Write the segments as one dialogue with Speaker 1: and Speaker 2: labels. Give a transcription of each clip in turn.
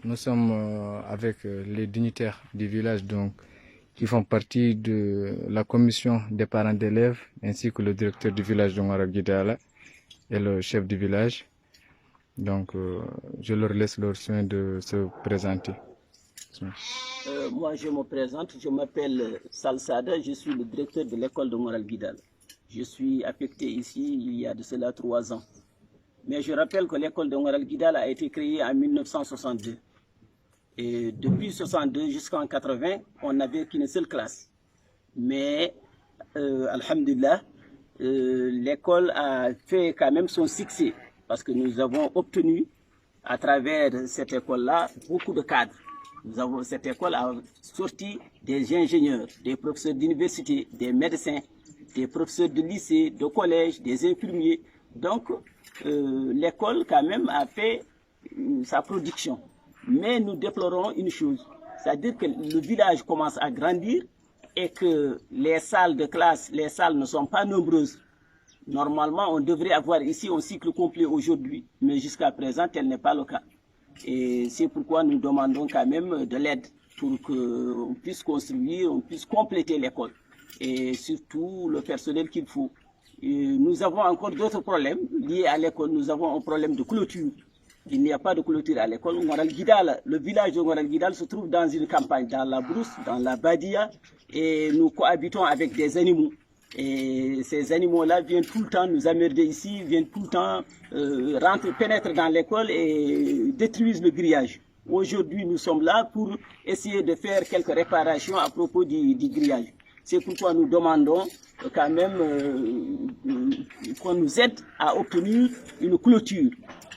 Speaker 1: Nous sommes avec les dignitaires du village qui font partie de la commission des parents d'élèves ainsi que le directeur du village de Ouaralguidala et le chef du village. Donc je leur laisse leur soin de se présenter.
Speaker 2: Moi je me présente, je m'appelle Salsada, je suis le directeur de l'école de Ouaralguidala. Je suis affecté ici il y a de cela 3 ans. Mais je rappelle que l'école de Ouaralguidala a été créée en 1962. Et depuis 1962 jusqu'en 80, on n'avait qu'une seule classe. Mais, alhamdulillah, l'école a fait quand même son succès parce que nous avons obtenu à travers cette école-là beaucoup de cadres. Cette école a sorti des ingénieurs, des professeurs d'université, des médecins, des professeurs de lycée, de collège, des infirmiers. Donc, l'école quand même a fait sa production. Mais nous déplorons une chose, c'est-à-dire que le village commence à grandir et que les salles de classe, les salles ne sont pas nombreuses. Normalement, on devrait avoir ici un cycle complet aujourd'hui, mais jusqu'à présent, tel n'est pas le cas. Et c'est pourquoi nous demandons quand même de l'aide pour qu'on puisse construire, on puisse compléter l'école et surtout le personnel qu'il faut. Et nous avons encore d'autres problèmes liés à l'école. Nous avons un problème de clôture. Il n'y a pas de clôture à l'école. Le village de Ouaralguidala se trouve dans une campagne, dans la brousse, dans la badia, et nous cohabitons avec des animaux. Et ces animaux-là viennent tout le temps nous emmerder ici, viennent tout le temps pénètrent dans l'école et détruisent le grillage. Aujourd'hui, nous sommes là pour essayer de faire quelques réparations à propos du grillage. C'est pourquoi nous demandons quand même qu'on nous aide à obtenir une clôture.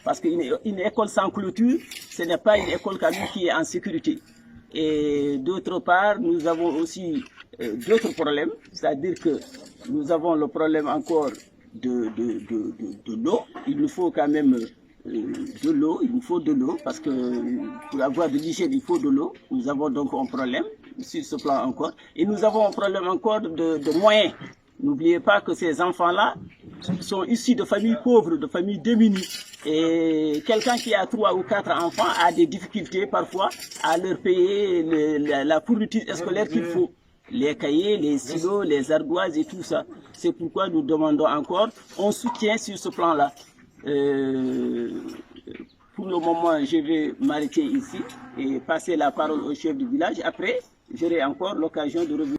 Speaker 2: Parce qu'une école sans clôture, ce n'est pas une école quand même qui est en sécurité. Et d'autre part, nous avons aussi d'autres problèmes, c'est-à-dire que nous avons le problème encore de l'eau. Il nous faut quand même de l'eau, il nous faut de l'eau, parce que pour avoir de l'hygiène, il faut de l'eau. Nous avons donc un problème sur ce plan encore. Et nous avons un problème encore de moyens. N'oubliez pas que ces enfants-là sont issus de familles pauvres, de familles démunies. Et quelqu'un qui a 3 ou 4 enfants a des difficultés parfois à leur payer la fourniture scolaire qu'il faut. Les cahiers, les stylos, les ardoises et tout ça. C'est pourquoi nous demandons encore un soutien sur ce plan-là. Pour le moment, je vais m'arrêter ici et passer la parole au chef du village. Après, j'aurai encore l'occasion de revenir.